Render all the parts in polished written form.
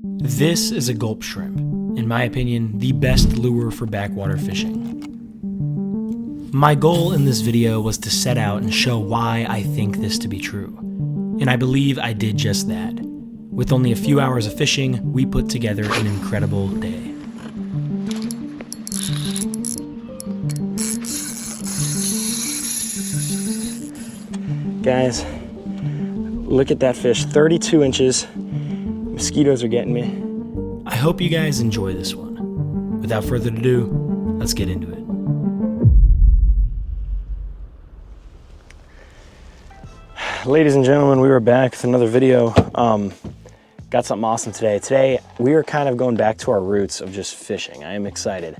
This is a gulp shrimp, in my opinion, the best lure for backwater fishing. My goal in this video was to set out and show why I think this to be true, and I believe I did just that. With only a few hours of fishing, we put together an incredible day. Guys, look at that fish, 32 inches. Mosquitoes are getting me. I hope you guys enjoy this one. Without further ado, let's get into it. Ladies and gentlemen, we are back with another video. Got something awesome today. Today, we are kind of going back to our roots of just fishing. I am excited.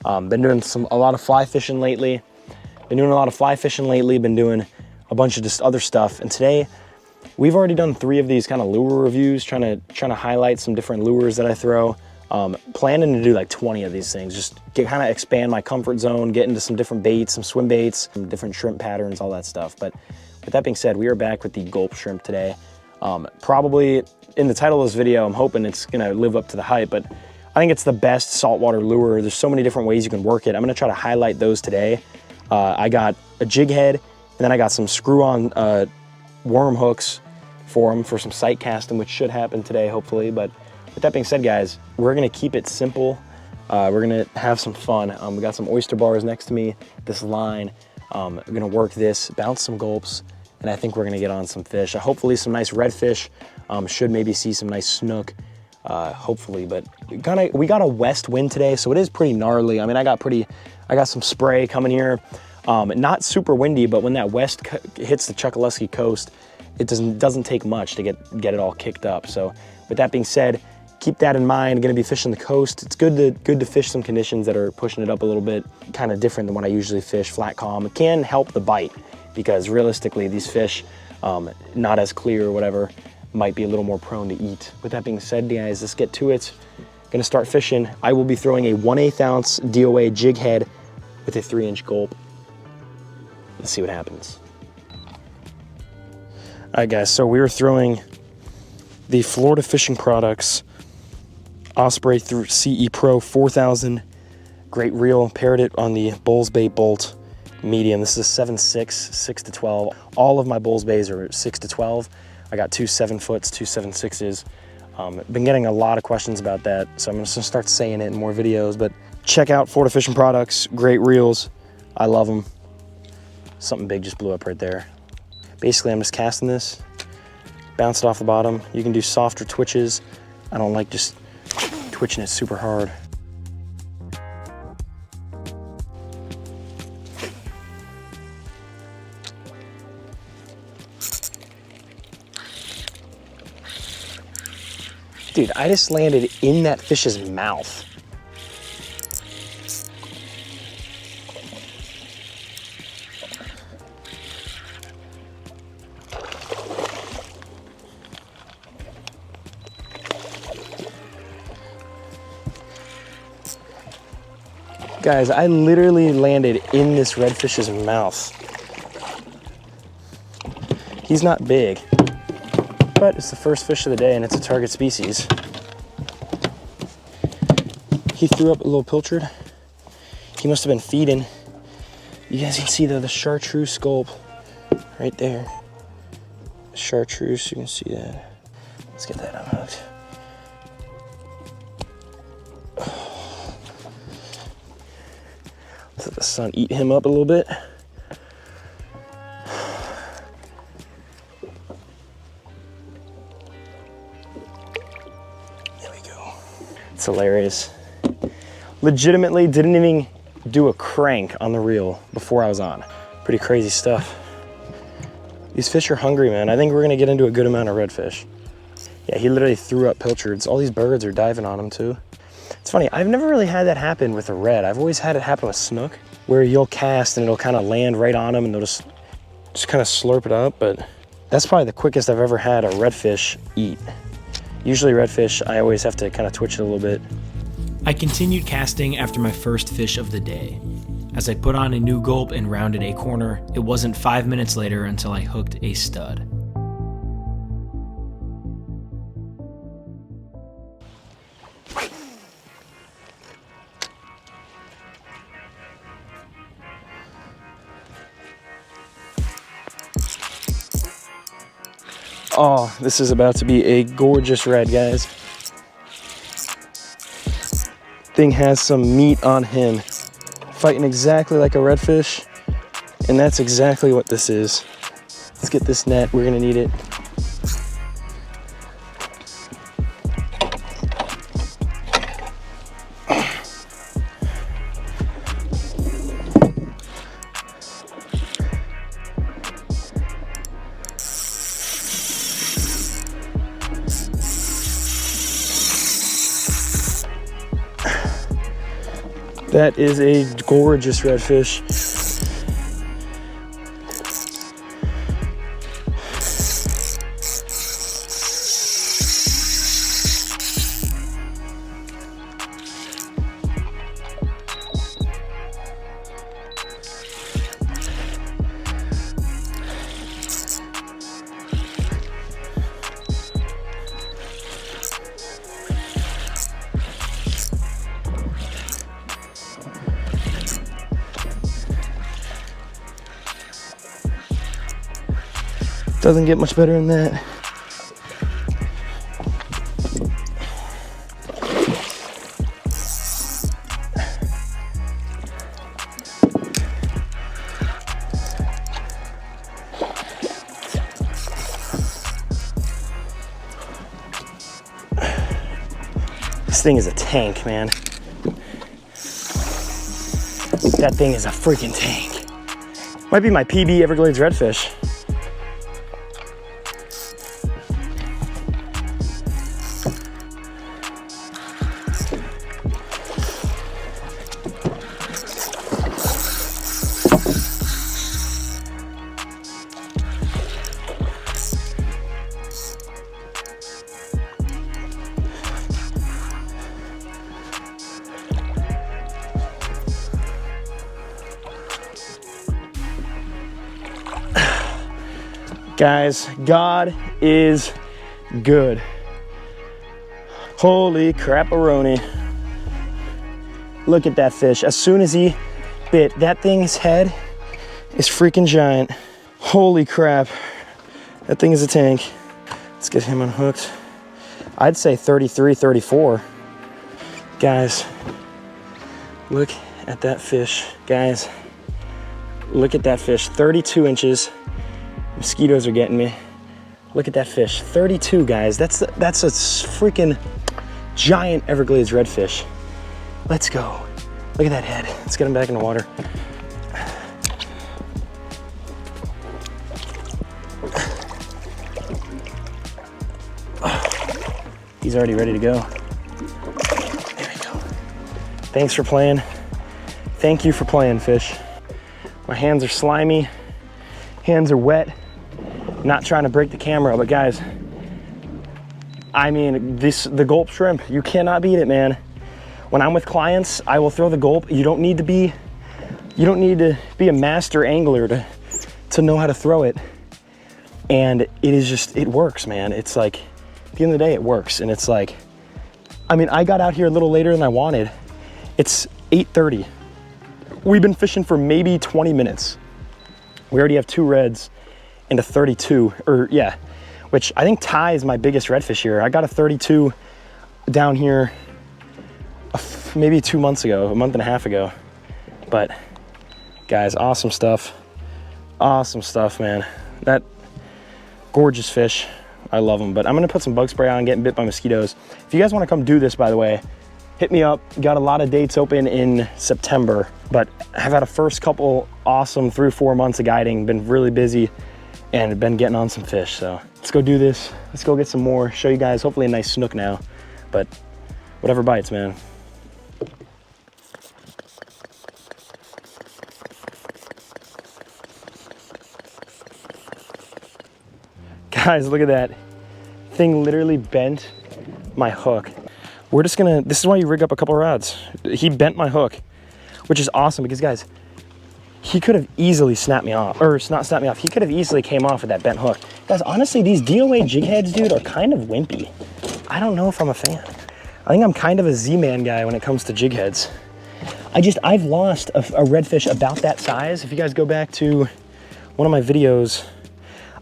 Been doing a lot of fly fishing lately. Been doing a bunch of just other stuff. And today, we've already done 3 of these kind of lure reviews, trying to highlight some different lures that I throw. Planning to do like 20 of these things, just kind of expand my comfort zone, get into some different baits, some swim baits, some different shrimp patterns, all that stuff. But with that being said, we are back with the gulp shrimp today. Probably in the title of this video, I'm hoping it's gonna live up to the hype, but I think it's the best saltwater lure. There's so many different ways you can work it. I'm gonna try to highlight those today. I got a jig head, and then I got some screw-on worm hooks for them for some sight casting, which should happen today, hopefully. But with that being said, guys, we're gonna keep it simple. We're gonna have some fun. We got some oyster bars next to me, this line. We're gonna work this, bounce some gulps, and I think we're gonna get on some fish. Hopefully some nice redfish. Should maybe see some nice snook, hopefully. But we got a west wind today, so it is pretty gnarly. I mean, I got some spray coming here. Not super windy, but when that west hits the Chokoloskee coast, it doesn't take much to get it all kicked up. So with that being said, keep that in mind. I'm gonna be fishing the coast. It's good to fish some conditions that are pushing it up a little bit, kind of different than what I usually fish, flat calm. It can help the bite, because realistically, these fish, not as clear or whatever, might be a little more prone to eat. With that being said, guys, let's get to it. Gonna start fishing. I will be throwing a 1/8 ounce DOA jig head with a 3-inch gulp. Let's see what happens. All right, guys, so we are throwing the Florida Fishing Products Osprey through CE Pro 4000. Great reel, paired it on the Bulls Bay Bolt medium. This is a 7.6, 6 to 12. All of my Bulls Bays are 6 to 12. I got 2 7-foots, 2 7.6s. Been getting a lot of questions about that, so I'm just gonna start saying it in more videos. But check out Florida Fishing Products, great reels. I love them. Something big just blew up right there. Basically, I'm just casting this, bounce it off the bottom. You can do softer twitches. I don't like just twitching it super hard. Dude, I just landed in that fish's mouth. Guys, I literally landed in this redfish's mouth. He's not big, but it's the first fish of the day and it's a target species. He threw up a little pilchard. He must have been feeding. You guys can see though, the chartreuse gulp right there. Chartreuse, you can see that. Let's get that unhooked. Let the sun eat him up a little bit. There we go. It's hilarious. Legitimately didn't even do a crank on the reel before I was on. Pretty crazy stuff. These fish are hungry, man. I think we're gonna get into a good amount of redfish. Yeah, he literally threw up pilchards. All these birds are diving on him too. It's funny, I've never really had that happen with a red. I've always had it happen with snook, where you'll cast and it'll kind of land right on them and they'll just kind of slurp it up. But that's probably the quickest I've ever had a redfish eat. Usually redfish, I always have to kind of twitch it a little bit. I continued casting after my first fish of the day. As I put on a new gulp and rounded a corner, it wasn't 5 minutes later until I hooked a stud. Oh, this is about to be a gorgeous red, guys. Thing has some meat on him. Fighting exactly like a redfish, and that's exactly what this is. Let's get this net, we're gonna need it. That is a gorgeous redfish. Doesn't get much better than that. This thing is a tank, man. That thing is a freaking tank. Might be my PB Everglades Redfish. Guys, God is good. Holy crap-a-roni. Look at that fish. As soon as he bit, that thing's head is freaking giant. Holy crap. That thing is a tank. Let's get him unhooked. I'd say 33, 34. Guys, look at that fish. Guys, look at that fish. 32 inches. Mosquitoes are getting me. Look at that fish, 32, guys. That's a freaking giant Everglades redfish. Let's go. Look at that head. Let's get him back in the water. He's already ready to go. There we go. Thanks for playing. Thank you for playing, fish. My hands are slimy. Hands are wet. Not trying to break the camera, but guys, I mean, the Gulp shrimp, you cannot beat it, man. When I'm with clients, I will throw the Gulp. You don't need to be a master angler to know how to throw it. And it is just, it works, man. It's like, at the end of the day, it works. And it's like, I mean, I got out here a little later than I wanted. It's 8:30. We've been fishing for maybe 20 minutes. We already have 2 reds and a 32, or yeah, which I think ties my biggest redfish here. I got a 32 down here maybe 2 months ago, a month and a half ago. But guys, awesome stuff. Awesome stuff, man. That gorgeous fish. I love them, but I'm gonna put some bug spray on, getting bit by mosquitoes. If you guys wanna come do this, by the way, hit me up. Got a lot of dates open in September, but I've had a first couple awesome 3 or 4 months of guiding, been really busy and been getting on some fish. So let's go do this. Let's go get some more, show you guys hopefully a nice snook now, but whatever bites, man. Guys, look at that. Thing literally bent my hook. We're just gonna, this is why you rig up a couple rods. He bent my hook, which is awesome because guys, he could have easily snapped me off, or not snapped me off. He could have easily came off with that bent hook. Guys, honestly, these DOA jig heads, dude, are kind of wimpy. I don't know if I'm a fan. I think I'm kind of a Z-man guy when it comes to jig heads. I've lost a redfish about that size. If you guys go back to one of my videos,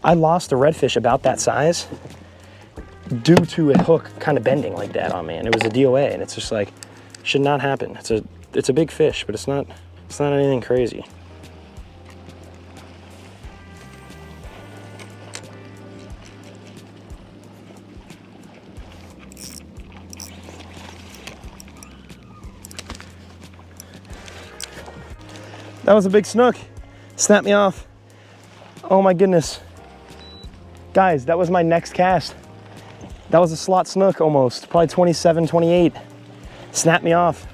I lost a redfish about that size due to a hook kind of bending like that on me, and it was a DOA, and it's just like, should not happen. It's a big fish, but it's not anything crazy. That was a big snook. Snapped me off. Oh my goodness. Guys, that was my next cast. That was a slot snook almost, probably 27, 28. Snapped me off.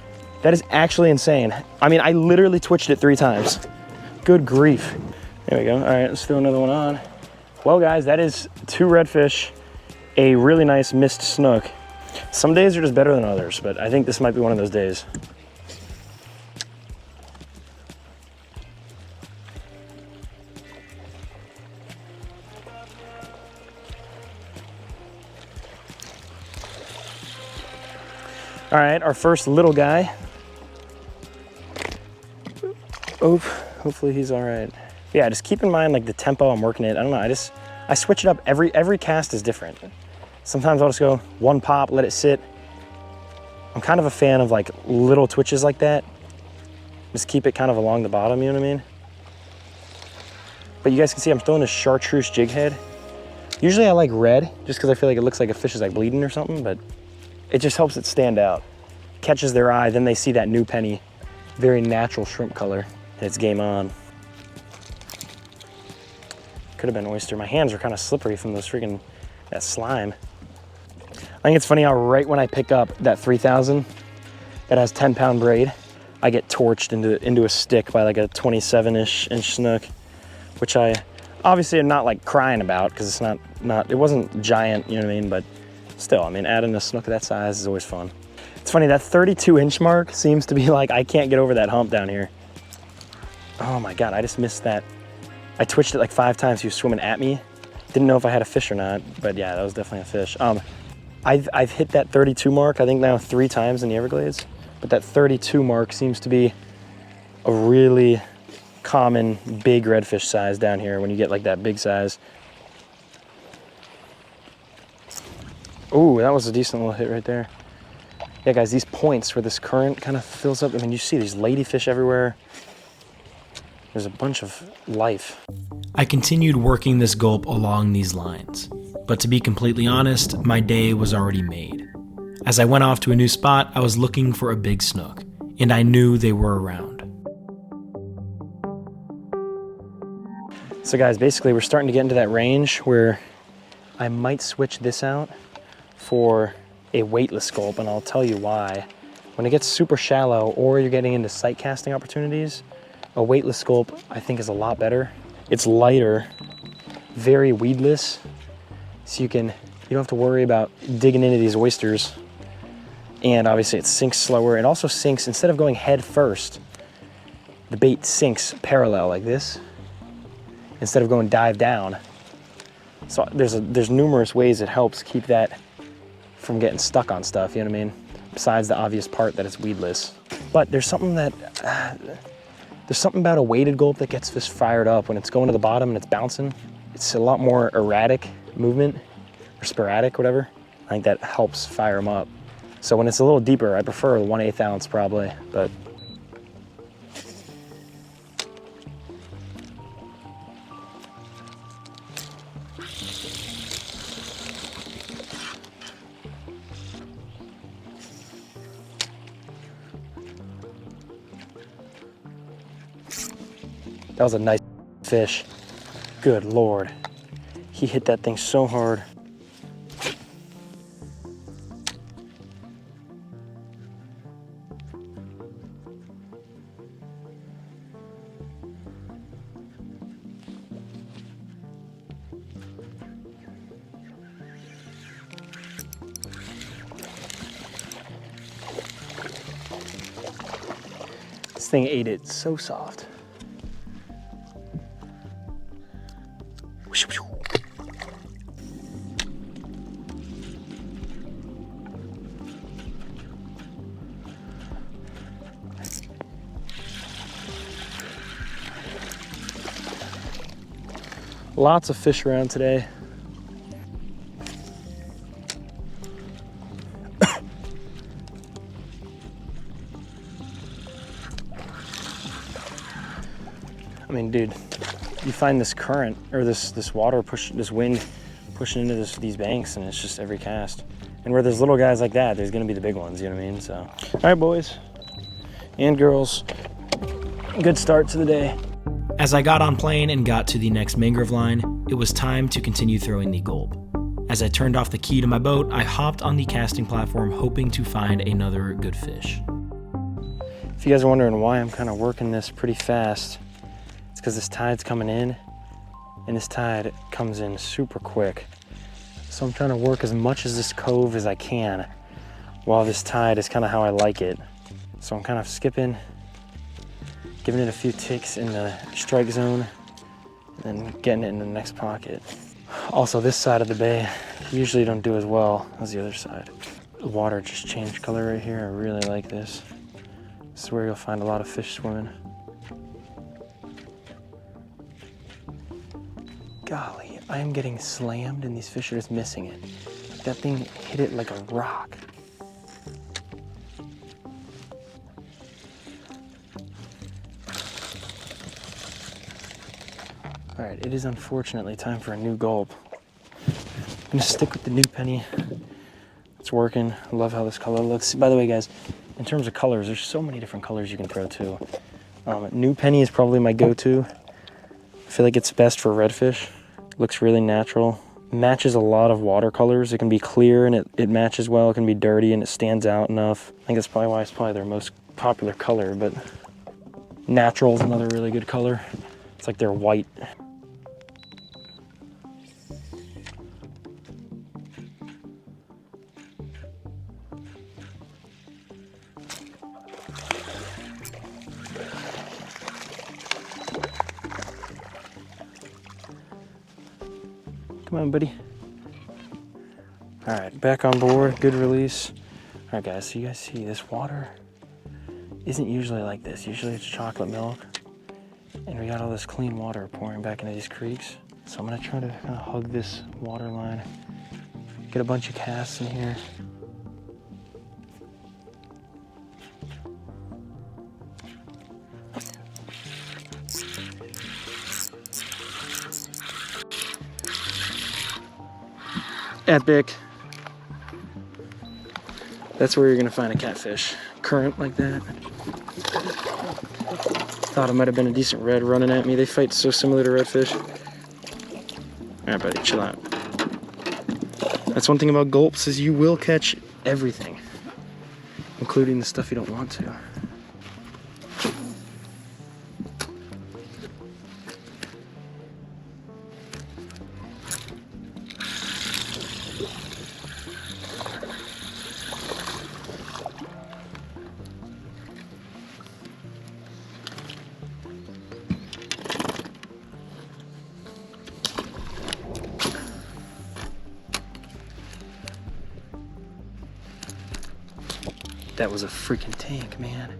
That is actually insane. I mean, I literally twitched it 3 times. Good grief. There we go. All right, let's throw another one on. Well, guys, that is 2 redfish, a really nice missed snook. Some days are just better than others, but I think this might be one of those days. All right, our first little guy. Oop, hopefully he's all right. Yeah, just keep in mind like the tempo I'm working it. I don't know, I switch it up. Every cast is different. Sometimes I'll just go 1 pop, let it sit. I'm kind of a fan of like little twitches like that. Just keep it kind of along the bottom, you know what I mean? But you guys can see I'm throwing a chartreuse jig head. Usually I like red, just because I feel like it looks like a fish is like bleeding or something, but it just helps it stand out. Catches their eye, then they see that new penny, very natural shrimp color, and it's game on. Could have been oyster. My hands are kind of slippery from those freaking, that slime. I think it's funny how right when I pick up that 3000 that has 10-pound braid, I get torched into a stick by like a 27-ish inch snook, which I obviously am not like crying about because it's it wasn't giant, you know what I mean? But still, I mean, adding a snook of that size is always fun. It's funny, that 32-inch mark seems to be like, I can't get over that hump down here. Oh my God, I just missed that. I twitched it like 5 times. He was swimming at me. Didn't know if I had a fish or not, but yeah, that was definitely a fish. I've hit that 32 mark, I think now 3 times in the Everglades, but that 32 mark seems to be a really common big redfish size down here when you get like that big size. Ooh, that was a decent little hit right there. Yeah, guys, these points where this current kind of fills up, I mean, you see these ladyfish everywhere. There's a bunch of life. I continued working this gulp along these lines, but to be completely honest, my day was already made. As I went off to a new spot, I was looking for a big snook, and I knew they were around. So guys, basically we're starting to get into that range where I might switch this out for a weightless gulp, and I'll tell you why. When it gets super shallow or you're getting into sight casting opportunities, a weightless gulp I think is a lot better. It's lighter, very weedless, so you don't have to worry about digging into these oysters. And obviously it sinks slower. It also sinks, instead of going head first, the bait sinks parallel like this, instead of going dive down. So there's numerous ways it helps keep that from getting stuck on stuff, you know what I mean? Besides the obvious part that it's weedless. But there's something about a weighted gulp that gets fish fired up when it's going to the bottom and it's bouncing. It's a lot more erratic movement, or sporadic, whatever. I think that helps fire them up. So when it's a little deeper, I prefer a 1/8 ounce probably, but. That was a nice fish. Good Lord. He hit that thing so hard. This thing ate it so soft. Lots of fish around today. I mean, dude, you find this current or this water this wind pushing into these banks, and it's just every cast. And where there's little guys like that, there's gonna be the big ones, you know what I mean? So, all right, boys and girls, good start to the day. As I got on plane and got to the next mangrove line, it was time to continue throwing the gulp. As I turned off the key to my boat, I hopped on the casting platform hoping to find another good fish. If you guys are wondering why I'm kind of working this pretty fast, it's because this tide's coming in, and this tide comes in super quick. So I'm trying to work as much as this cove as I can while this tide is kind of how I like it. So I'm kind of skipping, giving it a few ticks in the strike zone, and then getting it in the next pocket. Also, this side of the bay usually don't do as well as the other side. The water just changed color right here. I really like this. This is where you'll find a lot of fish swimming. Golly, I am getting slammed and these fish are just missing it. That thing hit it like a rock. All right, it is unfortunately time for a new gulp. I'm gonna stick with the new penny. It's working. I love how this color looks. By the way, guys, in terms of colors, there's so many different colors you can throw too. New penny is probably my go-to. I feel like it's best for redfish. Looks really natural. Matches a lot of watercolors. It can be clear and it matches well. It can be dirty and it stands out enough. I think that's probably why it's probably their most popular color, but natural is another really good color. It's like they're white. Come on, buddy. All right, back on board, good release. All right, guys, so you guys see this water isn't usually like this. Usually it's chocolate milk, and we got all this clean water pouring back into these creeks. So I'm gonna try to kind of hug this water line, get a bunch of casts in here. Epic. That's where you're gonna find a catfish. Current like that. Thought it might have been a decent red running at me. They fight so similar to redfish. All right, buddy, chill out. That's one thing about gulps is you will catch everything, including the stuff you don't want to. That was a freaking tank, man.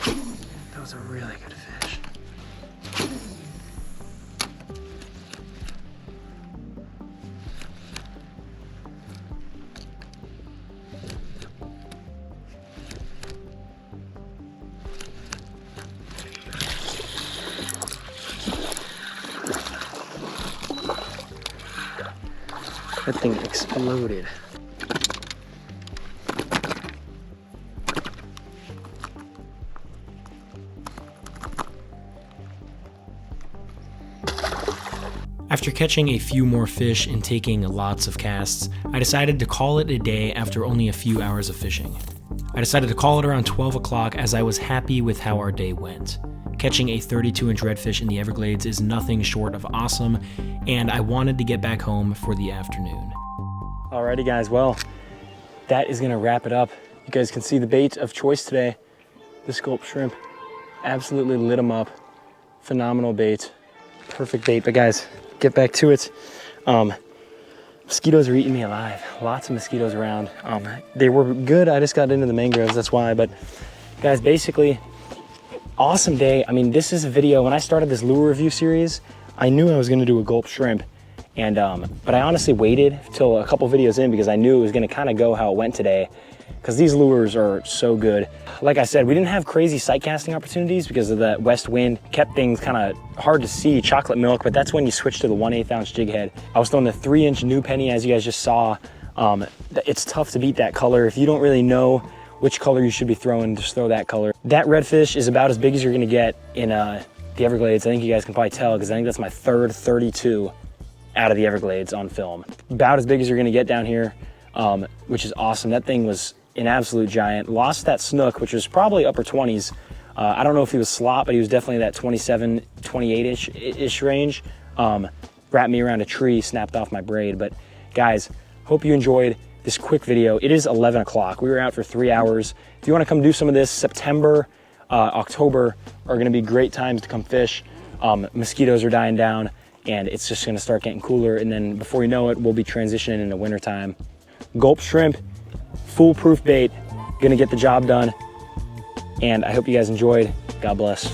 That was a really good fish. That thing exploded. After catching a few more fish and taking lots of casts, I decided to call it a day after only a few hours of fishing. I decided to call it around 12 o'clock as I was happy with how our day went. Catching a 32-inch redfish in the Everglades is nothing short of awesome, and I wanted to get back home for the afternoon. Alrighty guys, well, that is gonna wrap it up. You guys can see the bait of choice today, the Gulp shrimp. Absolutely lit them up. Phenomenal bait, perfect bait. But guys, get back to it. Mosquitoes are eating me alive. Lots of mosquitoes around. They were good, I just got into the mangroves, that's why. But guys, basically, awesome day. I mean, this is a video, when I started this lure review series, I knew I was gonna do a gulp shrimp, and but I honestly waited till a couple videos in because I knew it was gonna kind of go how it went today, because these lures are so good. Like I said, we didn't have crazy sight casting opportunities because of the west wind, kept things kind of hard to see, chocolate milk, but that's when you switch to the 1/8 ounce jig head. I was throwing the 3-inch new penny, as you guys just saw. It's tough to beat that color. If you don't really know which color you should be throwing, just throw that color. That redfish is about as big as you're gonna get in the Everglades. I think you guys can probably tell because I think that's my third 32 out of the Everglades on film. About as big as you're gonna get down here, which is awesome. That thing was an absolute giant. Lost that snook, which was probably upper 20s. I don't know if he was slot, but he was definitely that 27, 28-ish range. Wrapped me around a tree, snapped off my braid. But guys, hope you enjoyed this quick video. It is 11 o'clock. We were out for 3 hours. If you wanna come do some of this, September, October are gonna be great times to come fish. Mosquitoes are dying down and it's just gonna start getting cooler. And then before you know it, we'll be transitioning into wintertime. Gulp shrimp, foolproof bait, gonna get the job done. And I hope you guys enjoyed. God bless.